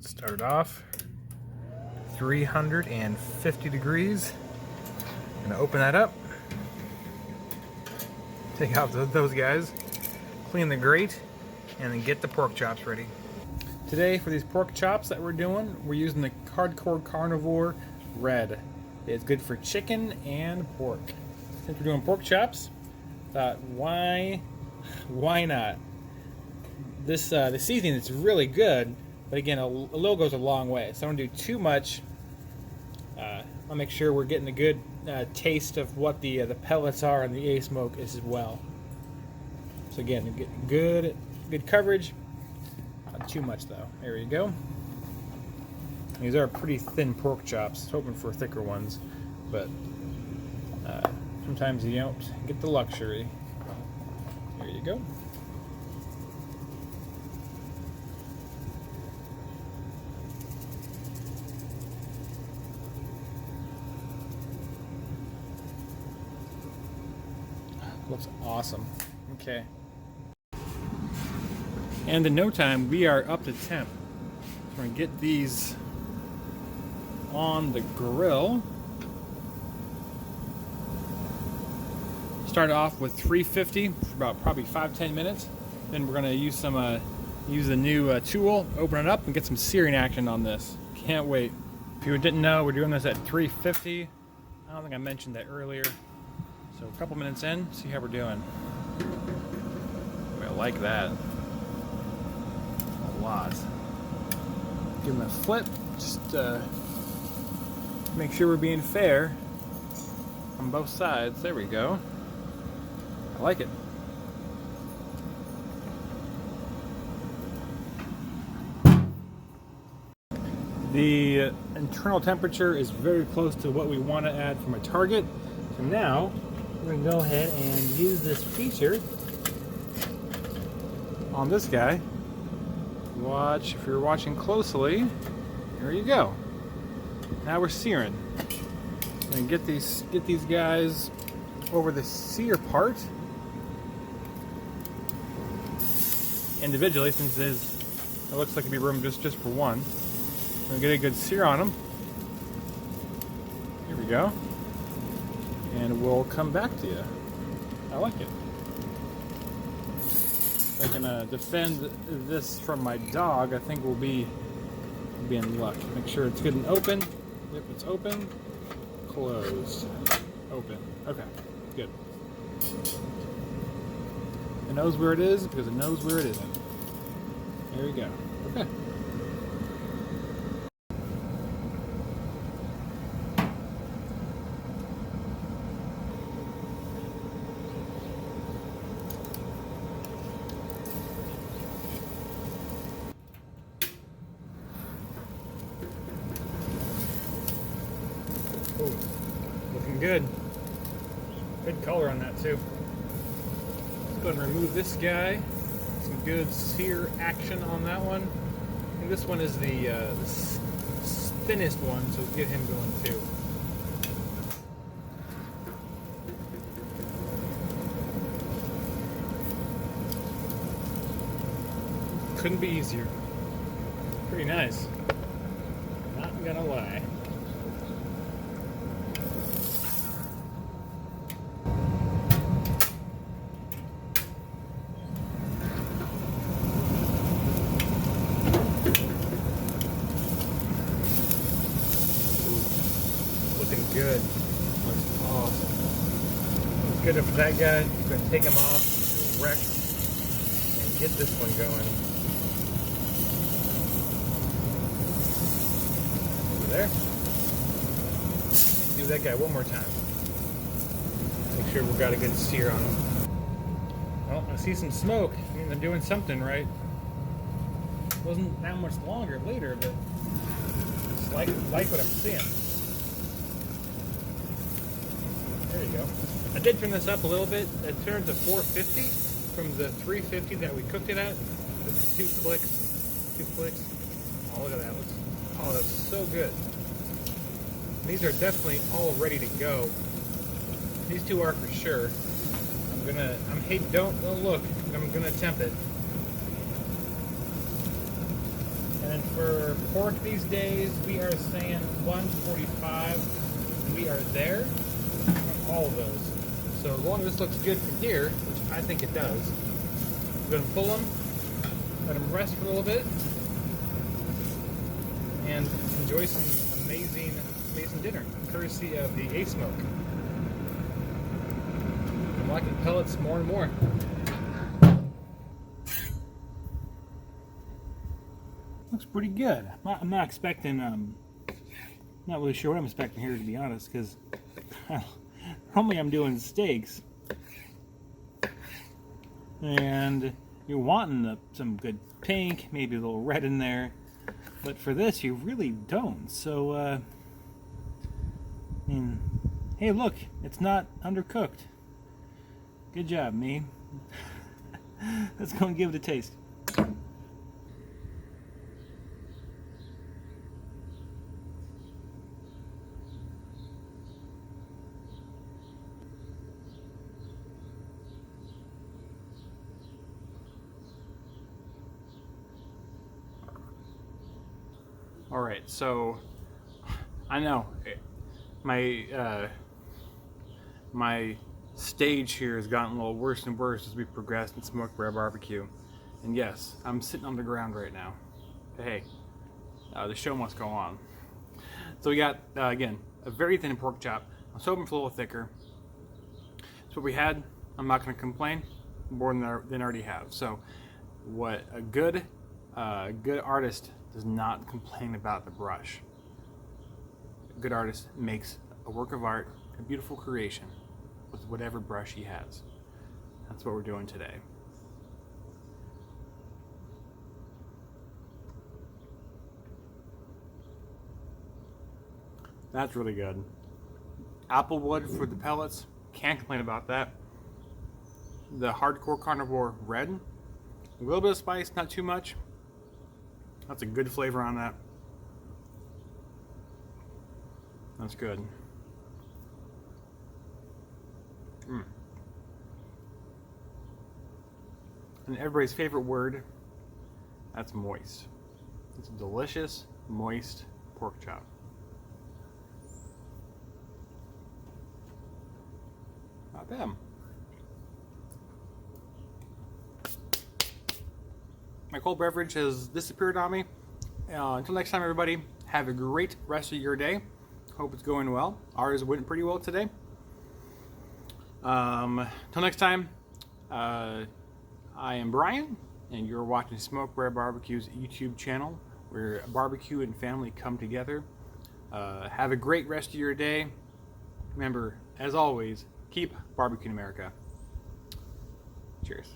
Start it off 350 degrees. I'm gonna open that up, take out those guys, clean the grate, and then get the pork chops ready. Today for these pork chops that we're doing, we're using the Hardcore Carnivore Red. It's good for chicken and pork. Since we're doing pork chops, thought why not? This the seasoning is really good, but again, a little goes a long way. So I don't do too much. I'll make sure we're getting a good taste of what the pellets are and the ASMOKE as well. So again, get good coverage. Not too much though. There you go. These are pretty thin pork chops. Hoping for thicker ones, but sometimes you don't get the luxury. There you go. Looks awesome. Okay. And in no time, we are up to temp. So we're going to get these on the grill. Start off with 350 for about probably 5-10 minutes. Then we're going to use the new tool, open it up, and get some searing action on this. Can't wait. If you didn't know, we're doing this at 350. I don't think I mentioned that earlier. So a couple minutes in, see how we're doing. I like that. A lot. Give them a flip, just make sure we're being fair on both sides. There we go. I like it. The internal temperature is very close to what we want to add from a target. So now we're going to go ahead and use this feature on this guy. Watch, if you're watching closely, there you go. Now we're searing. And get these guys over the sear part individually, since it looks like it'd be room just for one. We'll get a good sear on them. Here we go. And we'll come back to you. I like it. If I can defend this from my dog, I think we'll be in luck. Make sure it's good and open. Yep, it's open. Closed. Open. Okay, good. It knows where it is because it knows where it isn't. There you go. Okay. Ooh, looking good. Good color on that too. Let's go ahead and remove this guy. Some good sear action on that one. And this one is the thinnest one, so let's get him going too. Couldn't be easier. Pretty nice. Not gonna lie. Good. Looks awesome. It's good for that guy. You're going to take him off direct and get this one going. Over there. Do that guy one more time. Make sure we've got a good sear on him. Well, I see some smoke. I mean, they're doing something right. Wasn't that much longer later, but it's like what I'm seeing. There you go. I did turn this up a little bit. It turned to 450 from the 350 that we cooked it at. Just two clicks. Oh, look at that. Oh, that's so good. These are definitely all ready to go. These two are for sure. Don't look. I'm gonna temp it. And then For pork these days, we are saying 145. We are there on all of those. So as long as this looks good from here, which I think it does, we're going to pull them, let them rest for a little bit, and enjoy some amazing dinner, courtesy of the ASMOKE. I'm liking pellets more and more. Looks pretty good. I'm not expecting, not really sure what I'm expecting here, to be honest, because normally I'm doing steaks, and you're wanting some good pink, maybe a little red in there, but for this you really don't. So, I mean, hey, look, it's not undercooked. Good job, me. Let's go and give it a taste. All right, so I know my my stage here has gotten a little worse and worse as we progressed in Smoked Red Barbecue, and yes, I'm sitting on the ground right now. But hey, the show must go on. So we got again a very thin pork chop. I was hoping for a little thicker. That's what we had. I'm not going to complain more than I already have. So, what a good artist does not complain about the brush. A good artist makes a work of art, a beautiful creation, with whatever brush he has. That's what we're doing today. That's really good. Applewood for the pellets, can't complain about that. The Hardcore Carnivore Red, a little bit of spice, not too much. That's a good flavor on that. That's good. And everybody's favorite word, that's moist. It's a delicious, moist pork chop. Not bad. My cold beverage has disappeared on me. Until next time, everybody, have a great rest of your day. Hope it's going well. Ours went pretty well today. Until next time, I am Brian, and you're watching Smoked Red Barbecue's YouTube channel, where barbecue and family come together. Have a great rest of your day. Remember, as always, keep barbecuing America. Cheers.